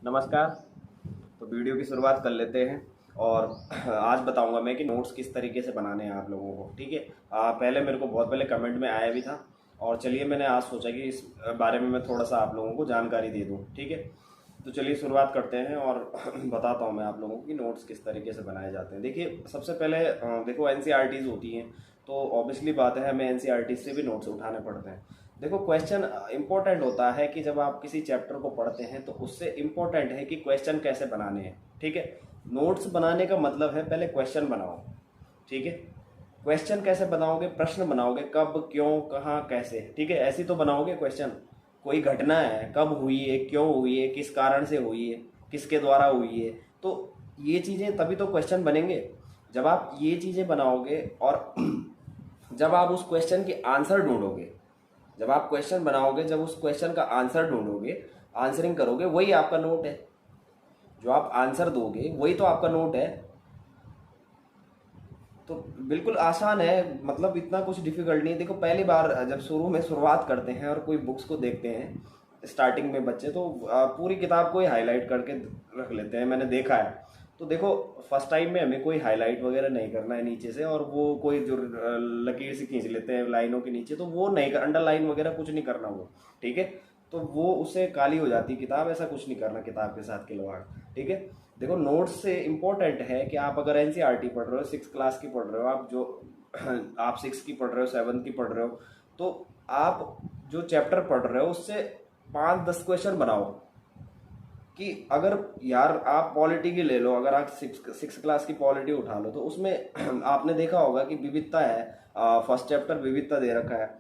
नमस्कार। तो वीडियो की शुरुआत कर लेते हैं और आज बताऊंगा मैं कि नोट्स किस तरीके से बनाने हैं आप लोगों को। ठीक है। पहले मेरे को बहुत पहले कमेंट में आया भी था और चलिए मैंने आज सोचा कि इस बारे में मैं थोड़ा सा आप लोगों को जानकारी दे दूं। ठीक है। तो चलिए शुरुआत करते हैं और बताता हूं मैं आप लोगों को कि नोट्स किस तरीके से बनाए जाते हैं। देखिए सबसे पहले देखो एनसीईआरटीज़ होती हैं तो ऑब्वियसली बात है हमें एनसीईआरटी से भी नोट्स उठाने पड़ते हैं। देखो क्वेश्चन इंपॉर्टेंट होता है कि जब आप किसी चैप्टर को पढ़ते हैं तो उससे इंपॉर्टेंट है कि क्वेश्चन कैसे बनाने हैं। ठीक है। नोट्स बनाने का मतलब है पहले क्वेश्चन बनाओ। ठीक है। क्वेश्चन कैसे बनाओगे? प्रश्न बनाओगे, कब, क्यों, कहाँ, कैसे। ठीक है। ऐसी तो बनाओगे क्वेश्चन। कोई घटना है, कब हुई है, क्यों हुई है, किस कारण से हुई है, किसके द्वारा हुई है, तो ये चीज़ें तभी तो क्वेश्चन बनेंगे। जब आप ये चीज़ें बनाओगे और जब आप उस क्वेश्चन की आंसर ढूंढोगे, जब आप क्वेश्चन बनाओगे, जब उस क्वेश्चन का आंसर ढूंढोगे, आंसरिंग करोगे, वही आपका नोट है। जो आप आंसर दोगे वही तो आपका नोट है। तो बिल्कुल आसान है, मतलब इतना कुछ डिफिकल्ट नहीं। देखो पहली बार जब शुरू में शुरुआत करते हैं और कोई बुक्स को देखते हैं स्टार्टिंग में बच्चे, तो पूरी किताब को ही हाईलाइट करके रख लेते हैं, मैंने देखा है। तो देखो फर्स्ट टाइम में हमें कोई हाईलाइट वगैरह नहीं करना है नीचे से, और वो कोई जो लकीर से खींच लेते हैं लाइनों के नीचे, तो वो नहीं कर, अंडरलाइन वगैरह कुछ नहीं करना वो। ठीक है। तो वो उससे काली हो जाती किताब, ऐसा कुछ नहीं करना किताब के साथ खिलवाड़। ठीक है। देखो नोट्स से इम्पोर्टेंट है कि आप अगर एनसीईआरटी पढ़ रहे हो, 6 क्लास की पढ़ रहे हो, आप जो आप 6 की पढ़ रहे हो, 7 की पढ़ रहे हो, तो आप जो चैप्टर पढ़ रहे हो उससे 5-10 क्वेश्चन बनाओ। कि अगर यार आप पॉलिटी की ले लो, अगर आप 6 क्लास की पॉलिटी उठा लो, तो उसमें आपने देखा होगा कि विविधता है। फर्स्ट चैप्टर विविधता दे रखा है।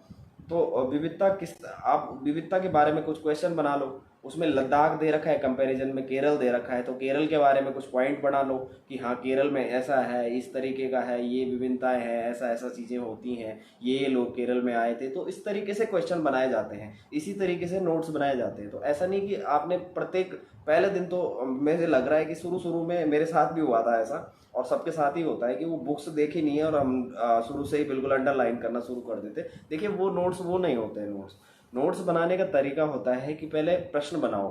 तो विविधता किस, आप विविधता के बारे में कुछ क्वेश्चन बना लो। उसमें लद्दाख दे रखा है, कंपैरिजन में केरल दे रखा है, तो केरल के बारे में कुछ पॉइंट बना लो कि हाँ केरल में ऐसा है, इस तरीके का है, ये विभिन्नताएं हैं, ऐसा ऐसा चीज़ें होती हैं, ये लोग केरल में आए थे। तो इस तरीके से क्वेश्चन बनाए जाते हैं, इसी तरीके से नोट्स बनाए जाते हैं। तो ऐसा नहीं कि आपने प्रत्येक पहले दिन, तो मुझे लग रहा है कि शुरू शुरू में मेरे साथ भी हुआ था ऐसा, और सबके साथ ही होता है कि वो बुक्स देखी नहीं है और हम शुरू से ही बिल्कुल अंडरलाइन करना शुरू कर देते। देखिए वो नोट्स वो नहीं होते हैं। नोट्स बनाने का तरीका होता है कि पहले प्रश्न बनाओ,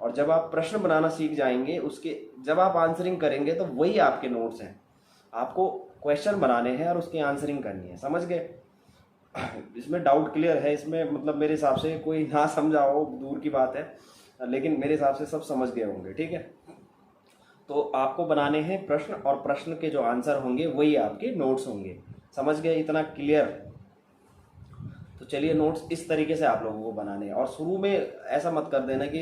और जब आप प्रश्न बनाना सीख जाएंगे, उसके जब आप आंसरिंग करेंगे तो वही आपके नोट्स हैं। आपको क्वेश्चन बनाने हैं और उसकी आंसरिंग करनी है। समझ गए? इसमें डाउट क्लियर है? इसमें मतलब मेरे हिसाब से कोई ना समझा हो दूर की बात है, लेकिन मेरे हिसाब से सब समझ गए होंगे। ठीक है। तो आपको बनाने हैं प्रश्न, और प्रश्न के जो आंसर होंगे वही आपके नोट्स होंगे। समझ गए? इतना क्लियर? तो चलिए नोट्स इस तरीके से आप लोगों को बनाने हैं। और शुरू में ऐसा मत कर देना कि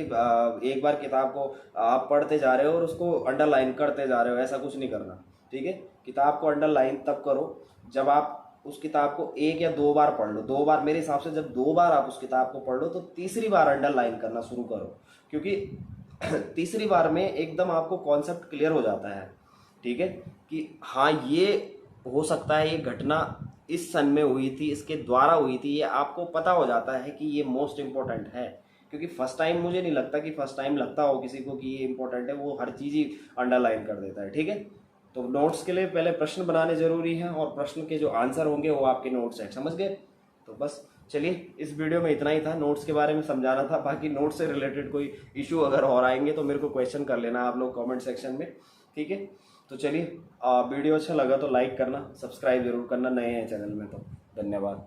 एक बार किताब को आप पढ़ते जा रहे हो और उसको अंडरलाइन करते जा रहे हो, ऐसा कुछ नहीं करना। ठीक है। किताब को अंडरलाइन तब करो जब आप उस किताब को 1 या 2 बार पढ़ लो। 2 बार, मेरे हिसाब से जब 2 बार आप उस किताब को पढ़ लो तो तीसरी बार अंडरलाइन करना शुरू करो, क्योंकि तीसरी बार में एकदम आपको कॉन्सेप्ट क्लियर हो जाता है। ठीक है। कि हाँ ये हो सकता है, ये घटना इस सन में हुई थी, इसके द्वारा हुई थी, ये आपको पता हो जाता है कि ये मोस्ट इम्पोर्टेंट है। क्योंकि फर्स्ट टाइम, मुझे नहीं लगता कि फर्स्ट टाइम लगता हो किसी को कि ये इंपॉर्टेंट है, वो हर चीज़ ही अंडरलाइन कर देता है। ठीक है। तो नोट्स के लिए पहले प्रश्न बनाने जरूरी हैं, और प्रश्न के जो आंसर होंगे वो आपके नोट्स हैं। समझ गए? तो बस चलिए इस वीडियो में इतना ही था, नोट्स के बारे में समझाना था। बाकी नोट्स से रिलेटेड कोई इशू अगर और आएंगे तो मेरे को क्वेश्चन कर लेना आप लोग कमेंट सेक्शन में। ठीक है। तो चलिए वीडियो अच्छा लगा तो लाइक करना, सब्सक्राइब जरूर करना, नए हैं चैनल में तो। धन्यवाद।